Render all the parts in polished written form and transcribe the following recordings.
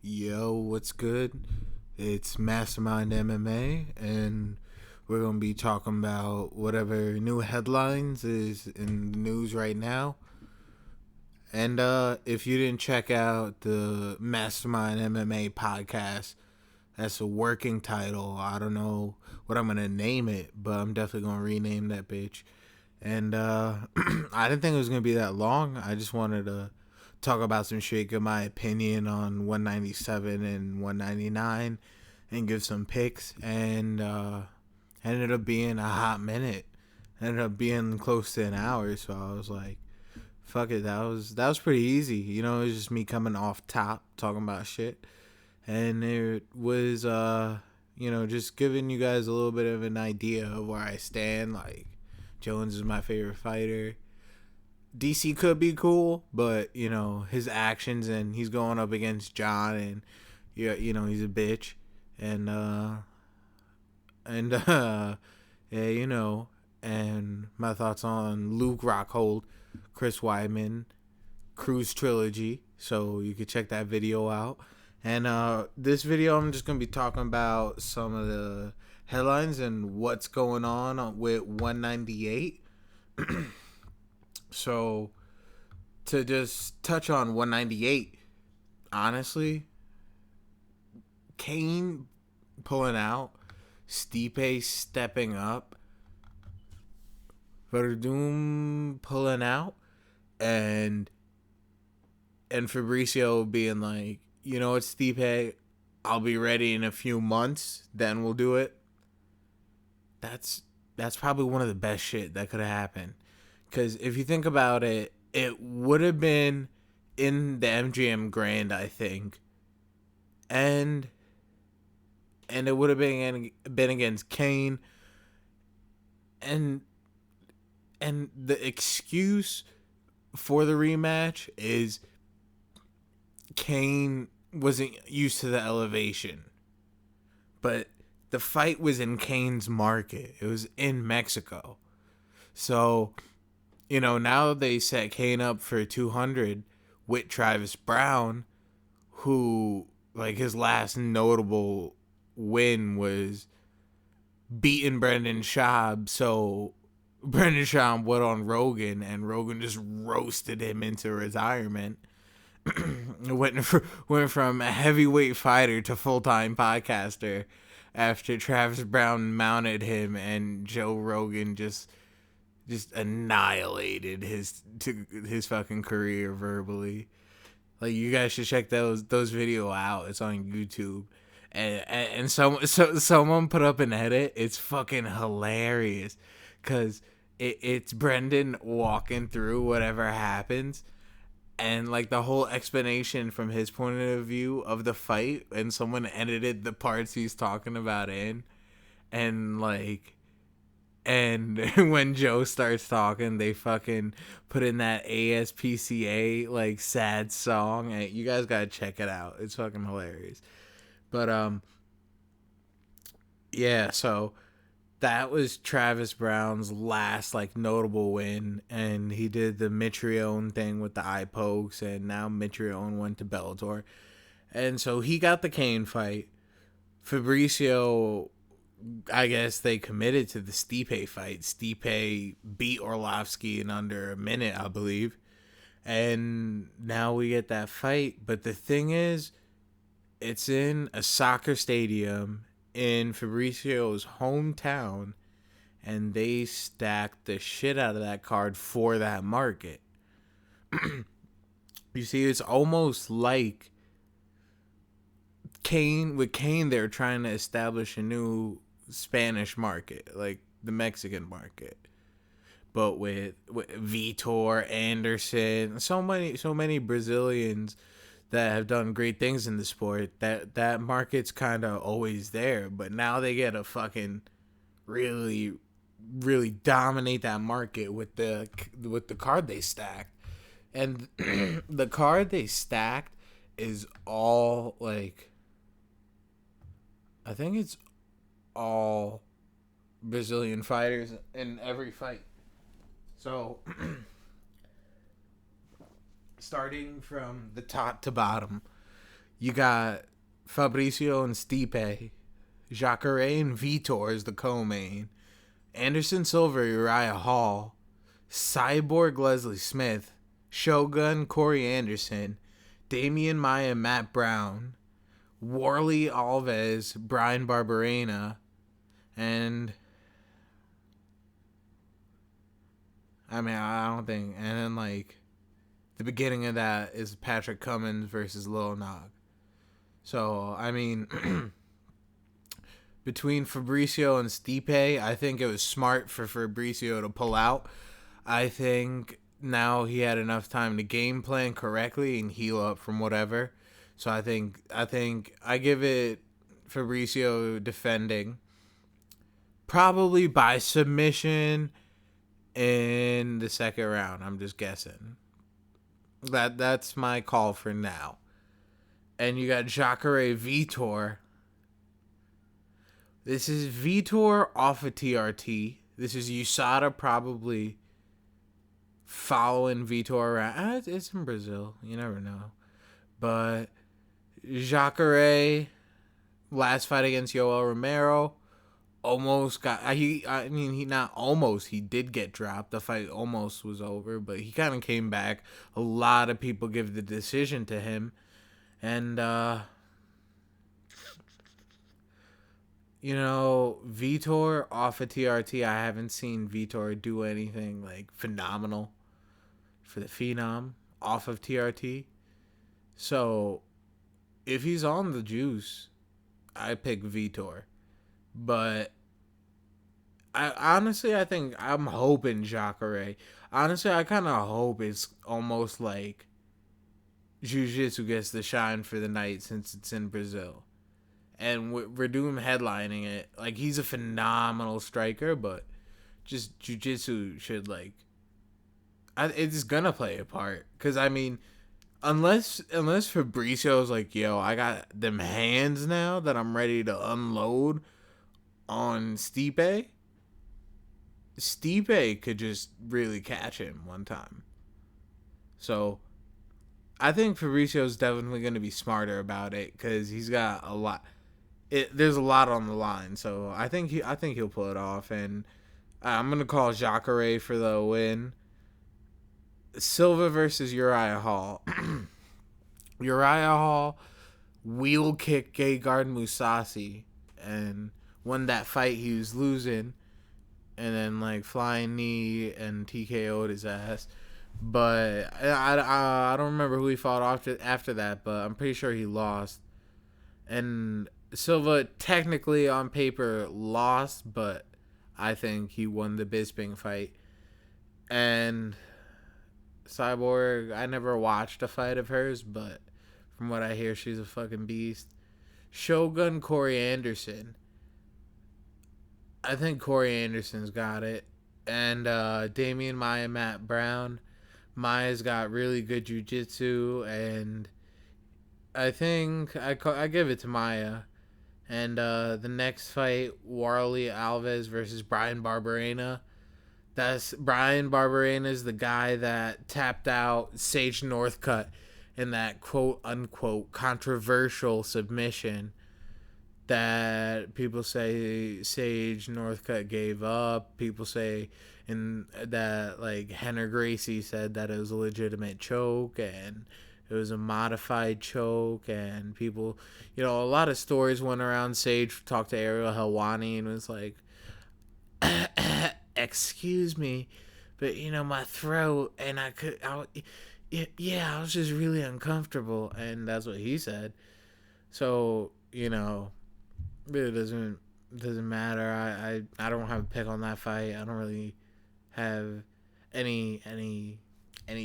Yo, what's good? It's Mastermind MMA, and we're gonna be talking about whatever new headlines is in the news right now. And if you didn't check out the Mastermind MMA podcast, that's a working title. I don't know what I'm gonna name it, but I'm definitely gonna rename that bitch. And I didn't think it was gonna be that long. I just wanted to talk about some shit, give my opinion on 197 and 199, and give some picks. And ended up being a hot minute. Ended up being close to an hour. So I was like, fuck it. That was pretty easy. You know, it was just me coming off top talking about shit, and it was just giving you guys a little bit of an idea of where I stand. Like, Jones is my favorite fighter. DC could be cool, but his actions, and he's going up against John, and he's a bitch, and and my thoughts on Luke Rockhold, Chris Weidman, Cruise Trilogy. So you could check that video out. And this video, I'm just gonna be talking about some of the headlines and what's going on with 198. So, to just touch on 198, honestly, Kane pulling out, Stipe stepping up, Verdum pulling out, and Fabricio being like, you know what, Stipe, I'll be ready in a few months, then we'll do it. That's probably one of the best shit that could have happened. Because if you think about it, it would have been in the MGM Grand, I think. And it would have been against Kane. And the excuse for the rematch is Kane wasn't used to the elevation. But the fight was in Kane's market. It was in Mexico. So, now they set Kane up for 200 with Travis Brown, who, like, his last notable win was beating Brendan Schaub. So Brendan Schaub went on Rogan, and Rogan just roasted him into retirement. went from a heavyweight fighter to full-time podcaster after Travis Brown mounted him, and Joe Rogan just annihilated his fucking career verbally. Like, you guys should check those video out. It's on YouTube. And someone put up an edit. It's fucking hilarious, cause it's Brendan walking through whatever happens, and like the whole explanation from his point of view of the fight, and someone edited the parts he's talking about in, and like. And when Joe starts talking, they fucking put in that ASPCA, like, sad song. And you guys gotta check it out. It's fucking hilarious. But, yeah, so that was Travis Brown's last, like, notable win. And he did the Mitrione thing with the eye pokes, and now Mitrione went to Bellator. And so he got the Kane fight. Fabricio, I guess they committed to the Stipe fight. Stipe beat Orlovsky in under a minute, I believe. And now we get that fight. But the thing is, it's in a soccer stadium in Fabricio's hometown, and they stacked the shit out of that card for that market. You see, it's almost like with Kane, they're trying to establish a new Spanish market, like the Mexican market, but with Vitor, Anderson, so many Brazilians that have done great things in the sport. That market's kind of always there, but now they get to fucking really, really dominate that market with the card they stacked. And the card they stacked is all, like, I think it's all Brazilian fighters in every fight. So, starting from the top to bottom, You got Fabricio and Stipe. Jacare and Vitor is the co-main. Anderson Silva, Uriah Hall. Cyborg Leslie Smith. Shogun Corey Anderson. Damian Maia Matt Brown. Warley Alves Brian Barberena. And I mean, I don't think. And then, like, the beginning of that is Patrick Cummins versus Lil Nog. So, I mean, between Fabricio and Stipe, I think it was smart for Fabricio to pull out. I think now he had enough time to game plan correctly and heal up from whatever. So I think I give it Fabricio defending. Probably by submission in the second round. I'm just guessing. That's my call for now. And you got Jacare Vitor. This is Vitor off of TRT. This is USADA probably following Vitor around. It's in Brazil. You never know. But Jacare, last fight against Yoel Romero, almost got... he did get dropped. The fight almost was over, but he kind of came back. A lot of people give the decision to him. And, Vitor off of TRT, I haven't seen Vitor do anything, like, phenomenal for the Phenom off of TRT. So, if he's on the juice, I pick Vitor. But, I think I'm hoping Jacare. Honestly, I kind of hope it's almost like Jiu-Jitsu gets the shine for the night since it's in Brazil. And we're doing headlining it. Like, he's a phenomenal striker, but just Jiu-Jitsu should, like... it's gonna play a part. Because, I mean, unless Fabricio's like, yo, I got them hands now that I'm ready to unload on Stipe could just really catch him one time. So... I think Fabricio's definitely going to be smarter about it because he's got a lot. There's a lot on the line, so I think he'll pull it off. And I'm going to call Jacare for the win. Silva versus Uriah Hall. Uriah Hall wheel kicked Gegard Mousasi and won that fight he was losing, and then like flying knee and TKO'd his ass. But I don't remember who he fought after that, but I'm pretty sure he lost. And Silva technically on paper lost, but I think he won the Bisping fight. And Cyborg, I never watched a fight of hers, but from what I hear, she's a fucking beast. Shogun Corey Anderson. I think Corey Anderson's got it. And Damian Maia Matt Brown. Maya's got really good jiu-jitsu, and I think I give it to Maia. And the next fight, Warley Alves versus Brian Barberena. That's Brian Barberena is the guy that tapped out Sage Northcutt in that quote-unquote controversial submission that people say Sage Northcutt gave up. People say that like Henner Gracie said that it was a legitimate choke and it was a modified choke, and people, a lot of stories went around. Sage talked to Ariel Helwani and was like, excuse me, but my throat, and I was just really uncomfortable, and that's what he said. So really doesn't matter. I don't have a pick on that fight. I don't really have any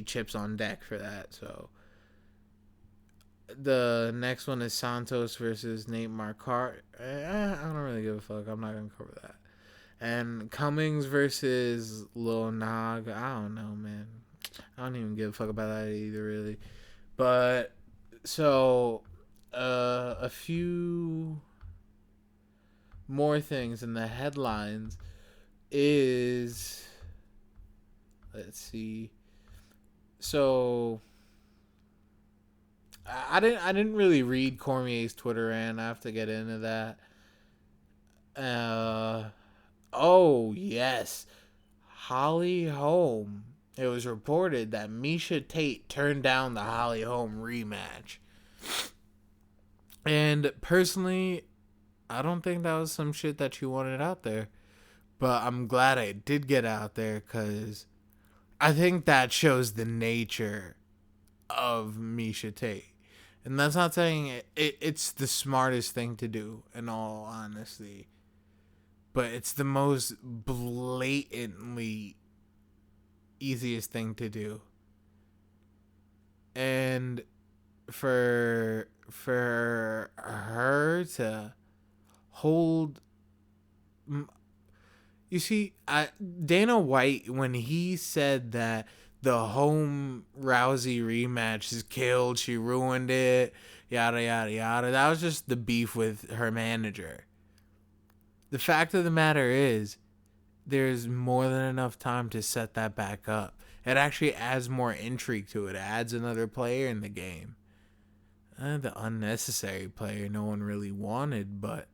chips on deck for that. So the next one is Santos versus Nate Marquardt. I don't really give a fuck. I'm not gonna cover that. And Cummings versus Lil Nog. I don't know, man. I don't even give a fuck about that either, really. But so a few more things in the headlines is, let's see. So I didn't really read Cormier's Twitter, and I have to get into that. Oh yes, Holly Holm. It was reported that Miesha Tate turned down the Holly Holm rematch. And personally, I don't think that was some shit that you wanted out there. But I'm glad I did get out there because I think that shows the nature of Miesha Tate. And that's not saying it's the smartest thing to do, in all honesty. But it's the most blatantly easiest thing to do. And for her to hold, you see, Dana White, when he said that the Holm Rousey rematch is killed, she ruined it, yada yada yada, that was just the beef with her manager. The fact of the matter is, there's more than enough time to set that back up. It actually adds more intrigue to it. It adds another player in the game. The unnecessary player no one really wanted, but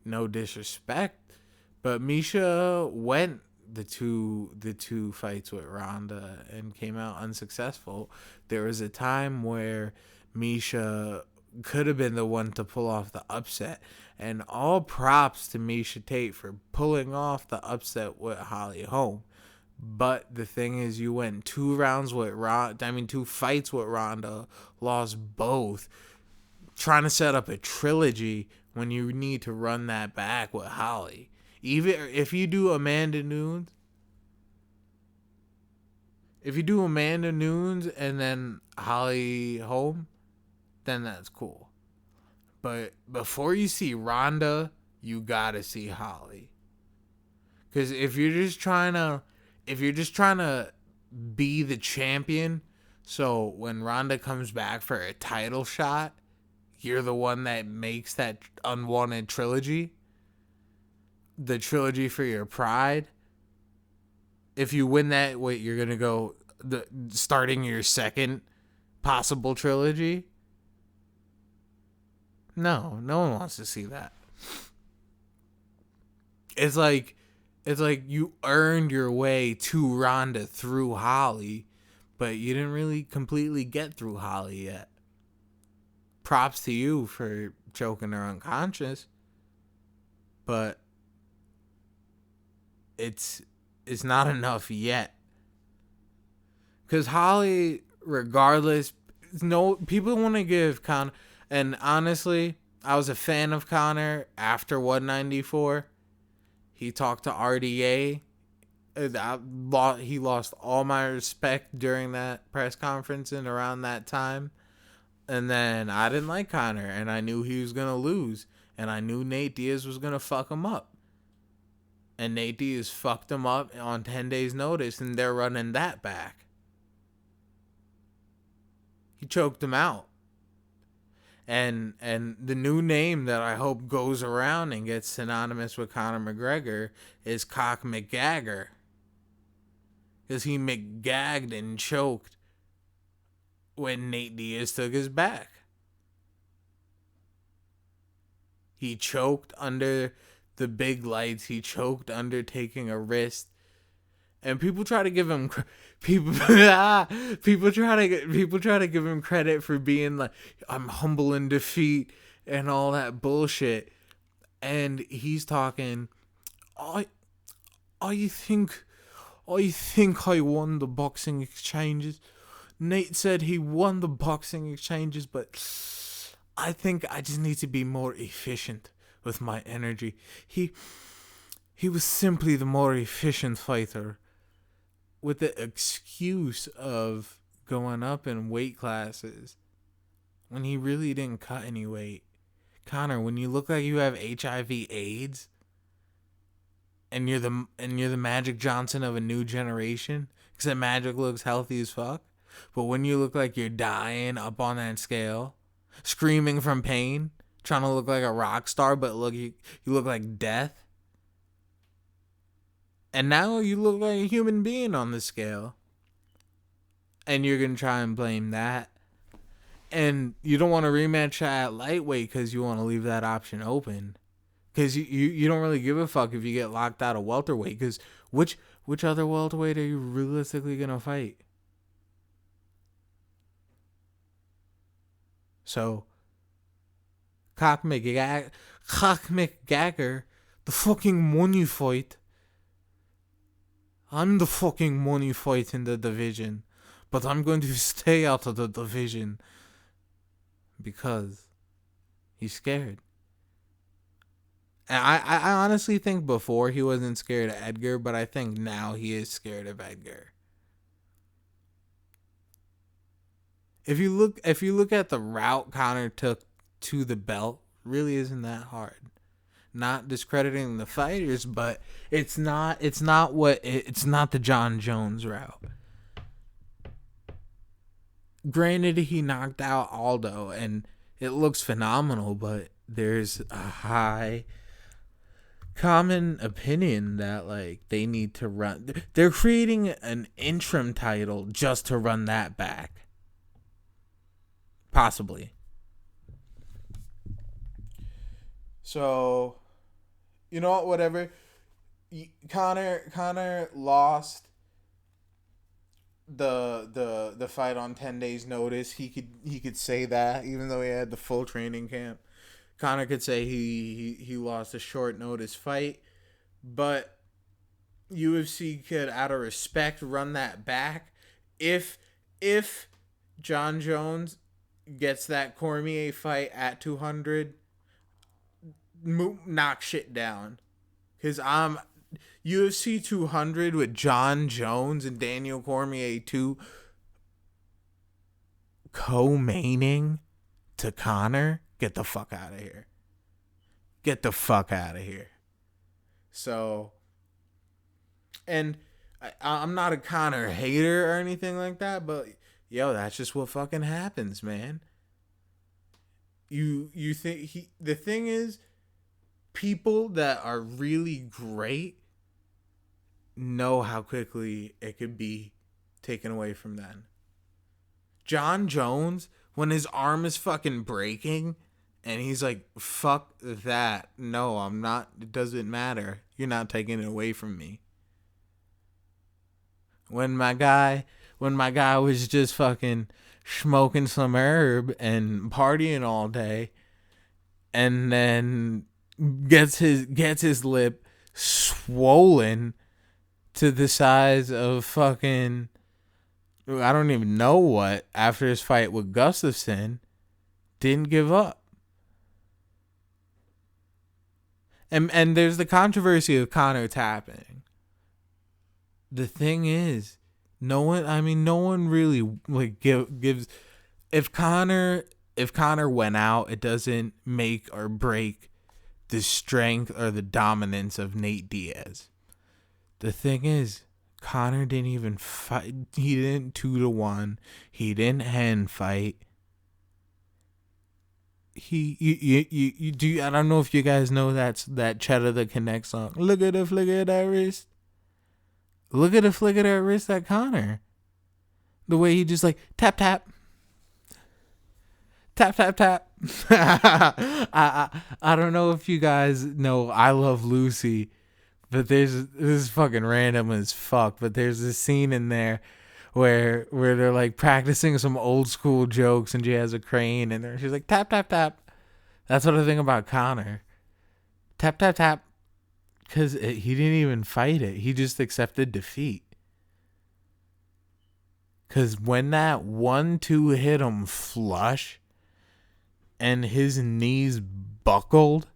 no disrespect. But Miesha went the two fights with Ronda and came out unsuccessful. There was a time where Miesha could have been the one to pull off the upset. And all props to Miesha Tate for pulling off the upset with Holly Holm. But the thing is, you went 2 fights with Ronda, lost both, trying to set up a trilogy when you need to run that back with Holly. Even if you do Amanda Nunes, and then Holly Holm, then that's cool. But before you see Ronda, you gotta see Holly. Because if you're just trying to be the champion, so when Ronda comes back for a title shot, you're the one that makes that unwanted trilogy, the trilogy for your pride. If you win that, you're gonna go starting your second possible trilogy. No one wants to see that. It's like you earned your way to Ronda through Holly, but you didn't really completely get through Holly yet. Props to you for choking her unconscious, but it's not enough yet. Because Holly, regardless, people want to give Conor, and honestly, I was a fan of Conor after 194. He talked to RDA. He lost all my respect during that press conference and around that time. And then I didn't like Conor, and I knew he was going to lose. And I knew Nate Diaz was going to fuck him up. And Nate Diaz fucked him up on 10 days' notice, and they're running that back. He choked him out. And the new name that I hope goes around and gets synonymous with Conor McGregor is Cock McGagger. Because he McGagged and choked when Nate Diaz took his back. He choked under the big lights. He choked under taking a wrist. And people try to give him people try to give him credit for being like, I'm humble in defeat and all that bullshit. And he's talking, I think I won the boxing exchanges. Nate said he won the boxing exchanges, but I think I just need to be more efficient with my energy. He was simply the more efficient fighter, with the excuse of going up in weight classes when he really didn't cut any weight. Conor, when you look like you have HIV/AIDS and you're the Magic Johnson of a new generation, except Magic looks healthy as fuck, but when you look like you're dying up on that scale, screaming from pain, trying to look like a rock star, but you look like death. And now you look like a human being on the scale. And you're going to try and blame that. And you don't want to rematch at lightweight because you want to leave that option open. Because you don't really give a fuck if you get locked out of welterweight. Because which other welterweight are you realistically going to fight? So, Cock McGregor, the fucking money fight. I'm the fucking money fight in the division. But I'm going to stay out of the division. Because he's scared. And I honestly think before he wasn't scared of Edgar, but I think now he is scared of Edgar. If you look at the route Conor took to the belt, really isn't that hard. Not discrediting the fighters, but it's not the John Jones route. Granted, he knocked out Aldo, and it looks phenomenal, but there's a high common opinion that like they need to run. They're creating an interim title just to run that back. Possibly. So, you know what? Whatever. Conor lost the fight on 10 days notice. He could say that even though he had the full training camp. Conor could say he lost a short notice fight, but UFC could, out of respect, run that back. If John Jones gets that Cormier fight at 200, knock shit down. Because I'm UFC 200 with John Jones and Daniel Cormier 2 co-maining to Conor. Get the fuck out of here. Get the fuck out of here. So, and I'm not a Conor hater or anything like that, but yo, that's just what fucking happens, man. You think the thing is, people that are really great know how quickly it could be taken away from them. John Jones, when his arm is fucking breaking and he's like, fuck that. No, I'm not. It doesn't matter. You're not taking it away from me. When my guy was just fucking smoking some herb and partying all day and then gets his lip swollen to the size of fucking, I don't even know what, after his fight with Gustafsson, didn't give up. And there's the controversy of Conor tapping. The thing is, no one really like gives. If Conor went out, it doesn't make or break the strength or the dominance of Nate Diaz. The thing is, Conor didn't even fight. He didn't 2-1. He didn't hand fight. I don't know if you guys know that Cheddar the Connect song. Look at the flick of that wrist. Look at the flick of that wrist at Conor. The way he just like tap tap. Tap tap tap. I don't know if you guys know I Love Lucy, but this is fucking random as fuck. But there's this scene in there where they're like practicing some old school jokes and she has a crane and she's like tap tap tap. That's what I think about Conor. Tap tap tap. Because he didn't even fight it. He just accepted defeat. Because when that 1-2 hit him flush and his knees buckled,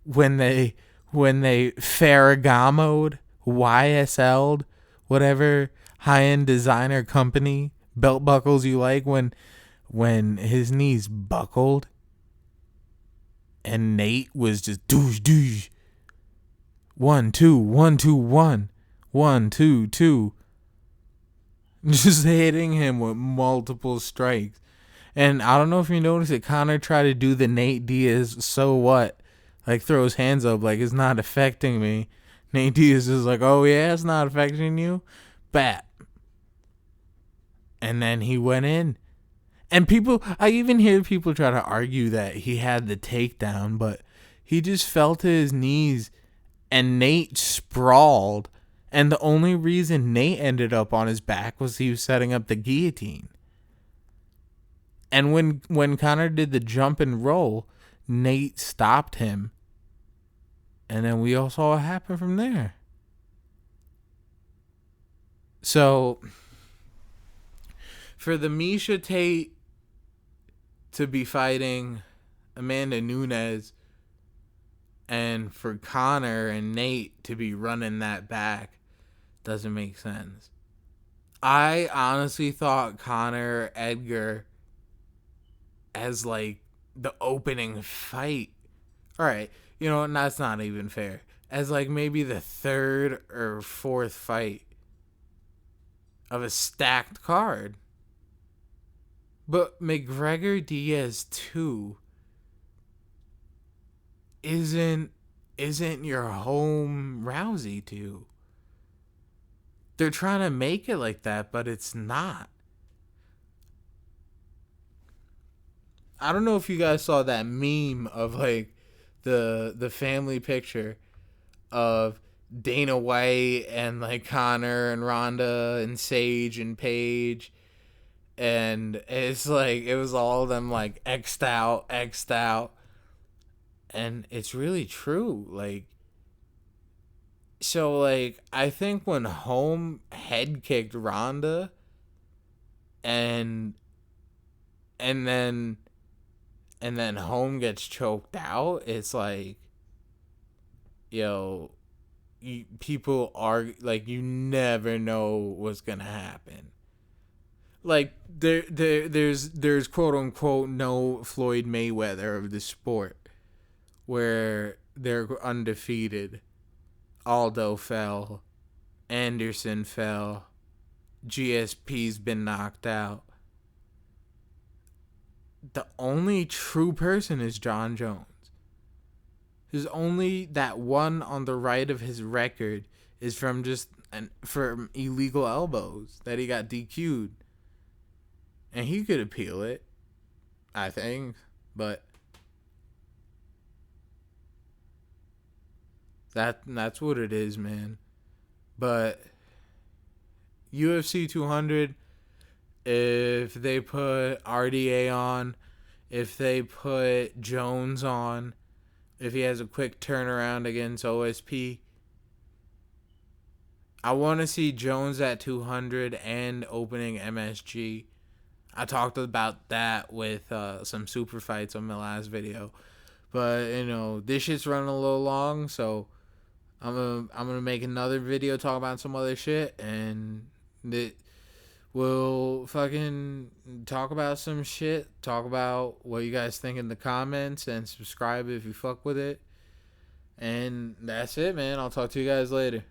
when they Ferragamo'd, YSL'd, whatever high-end designer company belt buckles you like, when his knees buckled and Nate was just doosh doosh 1-2 1-2 1 1-2 2, just hitting him with multiple strikes. And I don't know if you noticed it, Conor tried to do the Nate Diaz so what, like throw his hands up like it's not affecting me. Nate Diaz is like, oh yeah, it's not affecting you. Bat. And then he went in. And I even hear people try to argue that he had the takedown, but he just fell to his knees and Nate sprawled. And the only reason Nate ended up on his back was he was setting up the guillotine. And when Conor did the jump and roll, Nate stopped him. And then we all saw what happened from there. So, for the Miesha Tate to be fighting Amanda Nunes and for Conor and Nate to be running that back doesn't make sense. I honestly thought Conor Edgar as like the opening fight. All right, you know what? That's not even fair. As like maybe the third or fourth fight of a stacked card. But McGregor Diaz 2 isn't your home Rousey 2. They're trying to make it like that, but it's not. I don't know if you guys saw that meme of like the family picture of Dana White and like Conor and Ronda and Sage and Paige. And it's like, it was all of them like X'd out. And it's really true. Like, so like, I think when Holm head kicked Ronda and then Holm gets choked out, it's like, yo, people are like, you never know what's gonna happen. Like there's quote unquote no Floyd Mayweather of the sport, where they're undefeated. Aldo fell, Anderson fell, GSP's been knocked out. The only true person is John Jones. There's only that one on the right of his record is from from illegal elbows that he got DQ'd. And he could appeal it, I think, but that's what it is, man. But UFC 200, if they put RDA on, if they put Jones on, if he has a quick turnaround against OSP, I want to see Jones at 200 and opening MSG. I talked about that with some super fights on my last video. But, you know, this shit's running a little long, so I'm gonna make another video talking about some other shit, and we'll fucking talk about some shit, talk about what you guys think in the comments, and subscribe if you fuck with it. And that's it, man. I'll talk to you guys later.